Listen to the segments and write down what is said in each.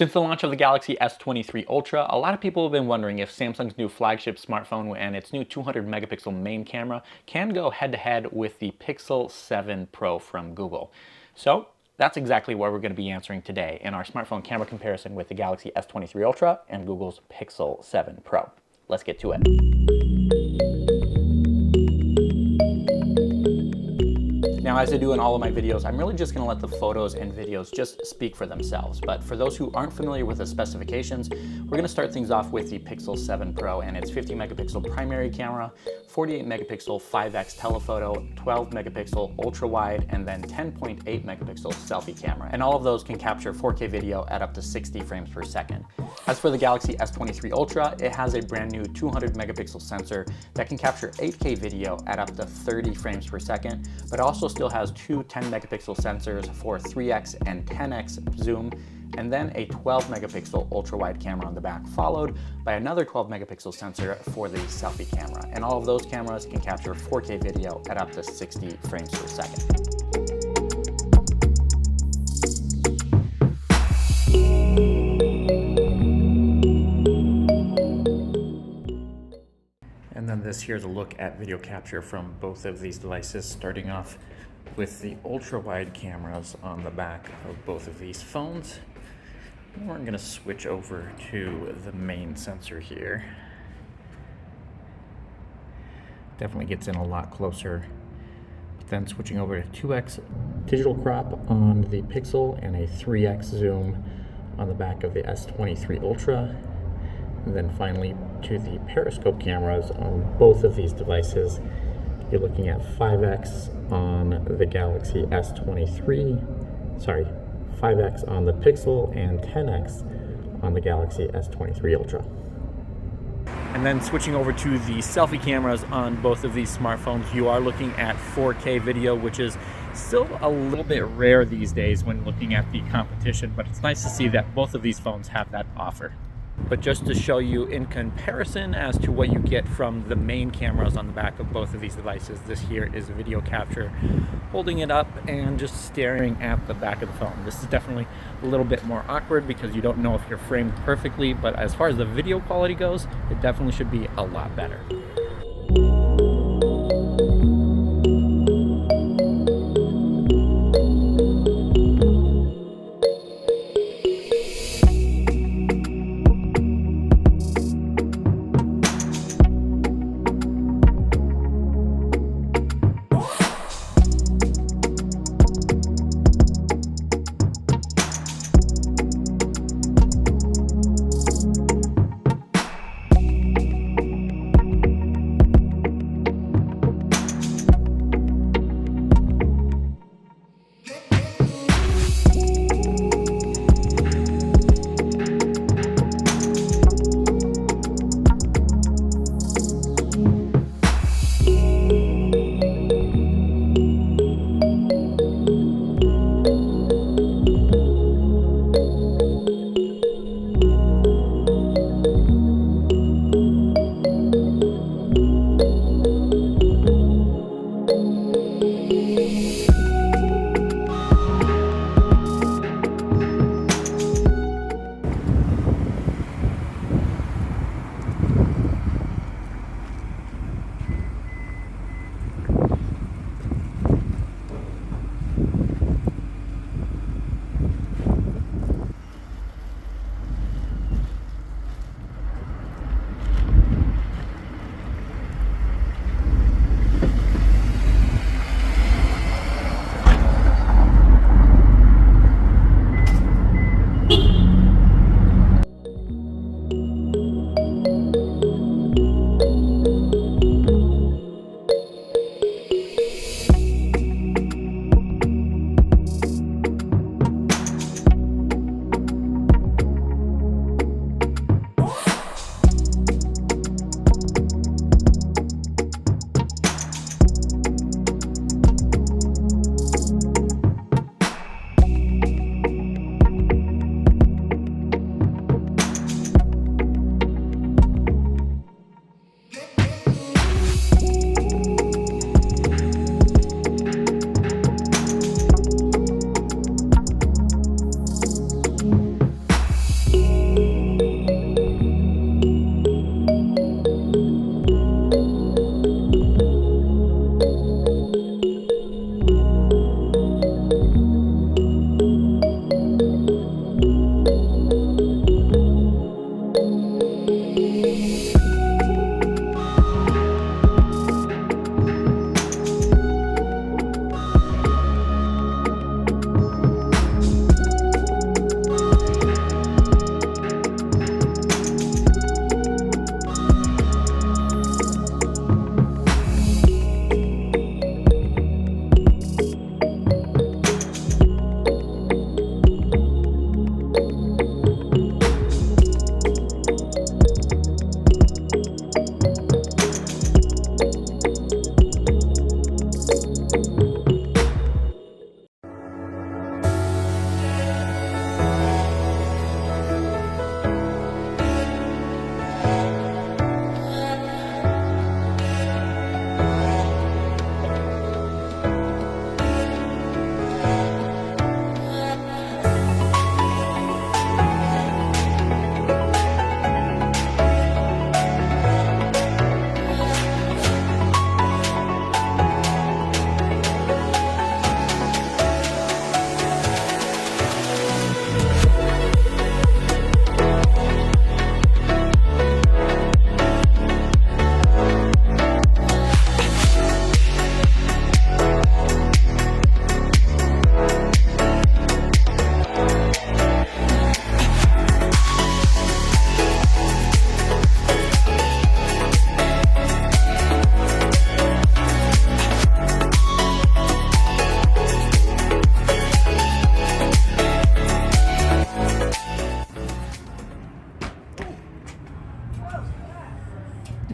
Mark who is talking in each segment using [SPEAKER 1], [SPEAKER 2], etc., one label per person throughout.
[SPEAKER 1] Since the launch of the Galaxy S23 Ultra, a lot of people have been wondering if Samsung's new flagship smartphone and its new 200 megapixel main camera can go head-to-head with the Pixel 7 Pro from Google. So that's exactly what we're going to be answering today in our smartphone camera comparison with the Galaxy S23 Ultra and Google's Pixel 7 Pro. Let's get to it. Now, as I do in all of my videos, I'm really just going to let the photos and videos just speak for themselves. But for those who aren't familiar with the specifications, we're going to start things off with the Pixel 7 Pro and its 50 megapixel primary camera, 48 megapixel 5x telephoto, 12 megapixel ultra wide, and then 10.8 megapixel selfie camera. And all of those can capture 4K video at up to 60 frames per second. As for the Galaxy S23 Ultra, it has a brand new 200 megapixel sensor that can capture 8K video at up to 30 frames per second, but also still has two 10 megapixel sensors for 3x and 10x zoom, and then a 12 megapixel ultra wide camera on the back, followed by another 12 megapixel sensor for the selfie camera. And all of those cameras can capture 4K video at up to 60 frames per second. And then this here's a look at video capture from both of these devices, starting off with the ultra-wide cameras on the back of both of these phones. And we're going to switch over to the main sensor here. Definitely gets in a lot closer. But then switching over to 2x digital crop on the Pixel and a 3x zoom on the back of the S23 Ultra. And then finally to the periscope cameras on both of these devices. You're looking at 5x on the Galaxy S23, 5x on the Pixel and 10x on the Galaxy S23 Ultra. And then switching over to the selfie cameras on both of these smartphones, you are looking at 4K video, which is still a little bit rare these days when looking at the competition, but it's nice to see that both of these phones have that offer. But just to show you in comparison as to what you get from the main cameras on the back of both of these devices, this here is video capture, holding it up and just staring at the back of the phone. This is definitely a little bit more awkward because you don't know if you're framed perfectly, but as far as the video quality goes, it definitely should be a lot better.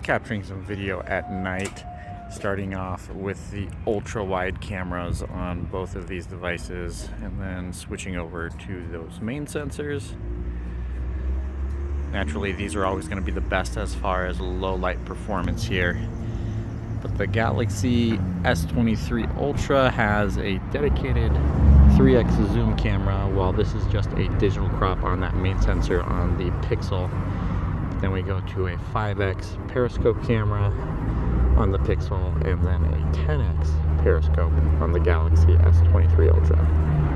[SPEAKER 1] capturing some video at night, starting off with the ultra wide cameras on both of these devices and then switching over to those main sensors. Naturally, these are always going to be the best as far as low light performance here, but the Galaxy S23 Ultra has a dedicated 3x zoom camera, while this is just a digital crop on that main sensor on the Pixel. Then we go to a 5x periscope camera on the Pixel, and then a 10x periscope on the Galaxy S23 Ultra.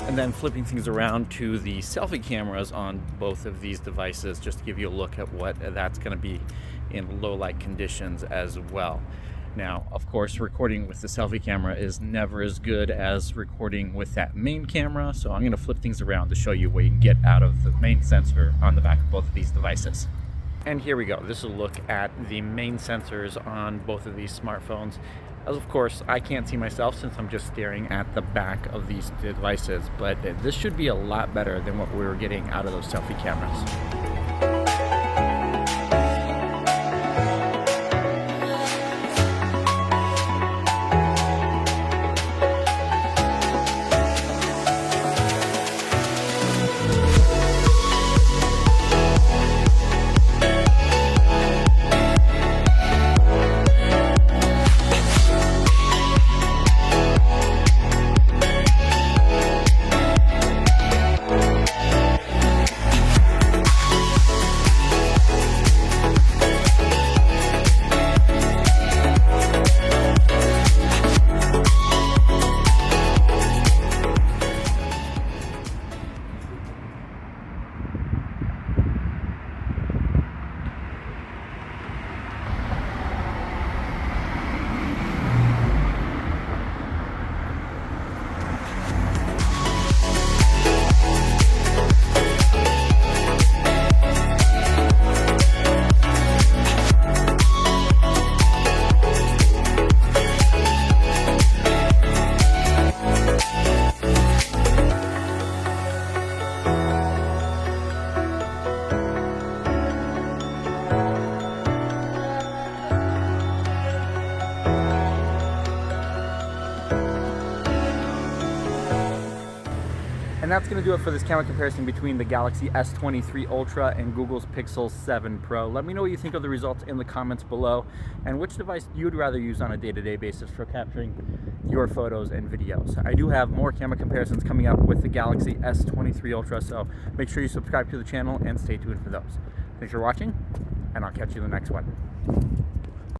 [SPEAKER 1] And then flipping things around to the selfie cameras on both of these devices, just to give you a look at what that's going to be in low light conditions as well. Now, of course, recording with the selfie camera is never as good as recording with that main camera, so I'm going to flip things around to show you what you can get out of the main sensor on the back of both of these devices. And here we go. This is a look at the main sensors on both of these smartphones. As of course, I can't see myself since I'm just staring at the back of these devices, but this should be a lot better than what we were getting out of those selfie cameras. And that's going to do it for this camera comparison between the Galaxy S23 Ultra and Google's Pixel 7 Pro. Let me know what you think of the results in the comments below, and which device you'd rather use on a day-to-day basis for capturing your photos and videos. I do have more camera comparisons coming up with the Galaxy S23 Ultra, so make sure you subscribe to the channel and stay tuned for those. Thanks for watching, and I'll catch you in the next one.